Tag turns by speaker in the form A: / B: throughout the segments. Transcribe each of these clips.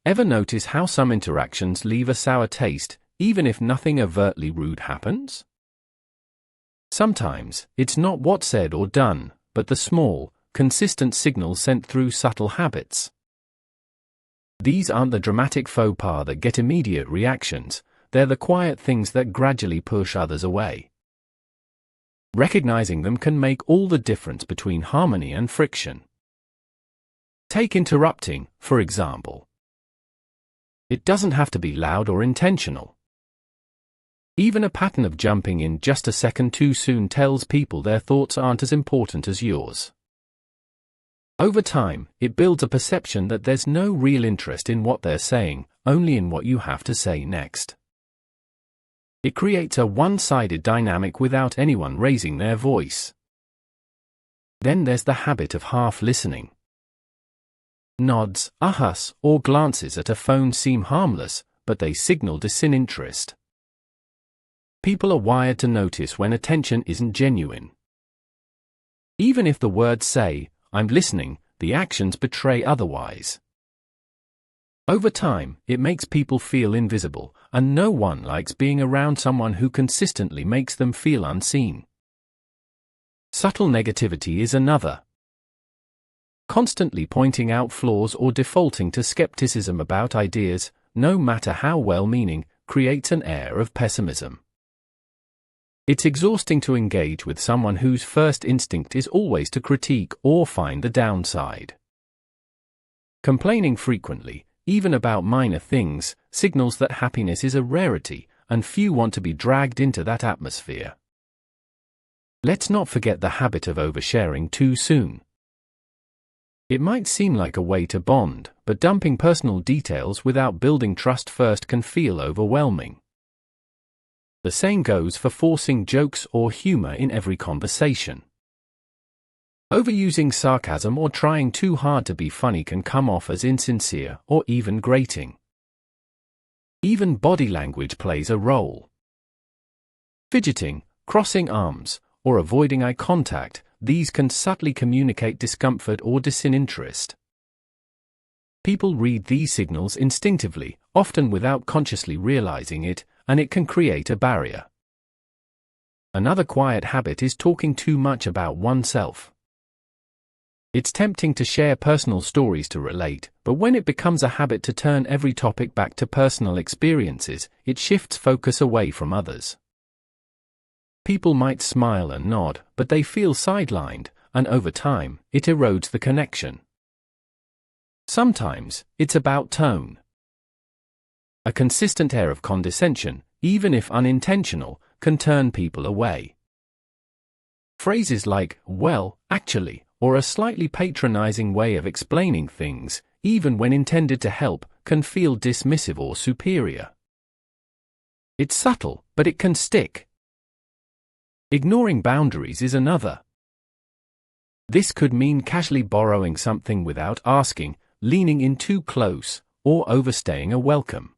A: Ever notice how some interactions leave a sour taste, even if nothing overtly rude happens? Sometimes, it's not what's said or done, but the small, consistent signals sent through subtle habits. These aren't the dramatic faux pas that get immediate reactions, they're the quiet things that gradually push others away. Recognizing them can make all the difference between harmony and friction. Take interrupting, for example. It doesn't have to be loud or intentional. Even a pattern of jumping in just a second too soon tells people their thoughts aren't as important as yours. Over time, it builds a perception that there's no real interest in what they're saying, only in what you have to say next. It creates a one-sided dynamic without anyone raising their voice. Then there's the habit of half-listening. Nods, ahas, or glances at a phone seem harmless, but they signal disinterest. People are wired to notice when attention isn't genuine. Even if the words say, "I'm listening," the actions betray otherwise. Over time, it makes people feel invisible, and no one likes being around someone who consistently makes them feel unseen. Subtle negativity is another. Constantly pointing out flaws or defaulting to skepticism about ideas, no matter how well-meaning, creates an air of pessimism. It's exhausting to engage with someone whose first instinct is always to critique or find the downside. Complaining frequently, even about minor things, signals that happiness is a rarity, and few want to be dragged into that atmosphere. Let's not forget the habit of oversharing too soon. It might seem like a way to bond, but dumping personal details without building trust first can feel overwhelming. The same goes for forcing jokes or humor in every conversation. Overusing sarcasm or trying too hard to be funny can come off as insincere or even grating. Even body language plays a role. Fidgeting, crossing arms, or avoiding eye contact, these can subtly communicate discomfort or disinterest. People read these signals instinctively, often without consciously realizing it, and it can create a barrier. Another quiet habit is talking too much about oneself. It's tempting to share personal stories to relate, but when it becomes a habit to turn every topic back to personal experiences, it shifts focus away from others. People might smile and nod, but they feel sidelined, and over time, it erodes the connection. Sometimes, it's about tone. A consistent air of condescension, even if unintentional, can turn people away. Phrases like, "well, actually," or a slightly patronizing way of explaining things, even when intended to help, can feel dismissive or superior. It's subtle, but it can stick. Ignoring boundaries is another. This could mean casually borrowing something without asking, leaning in too close, or overstaying a welcome.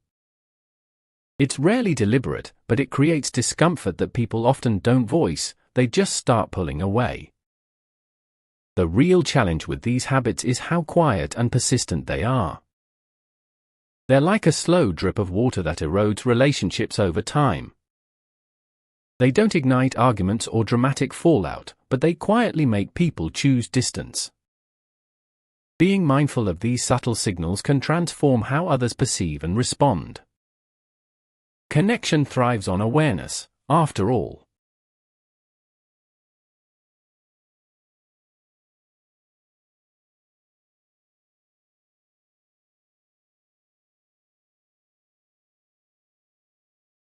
A: It's rarely deliberate, but it creates discomfort that people often don't voice, they just start pulling away. The real challenge with these habits is how quiet and persistent they are. They're like a slow drip of water that erodes relationships over time. They don't ignite arguments or dramatic fallout, but they quietly make people choose distance. Being mindful of these subtle signals can transform how others perceive and respond. Connection thrives on awareness, after all.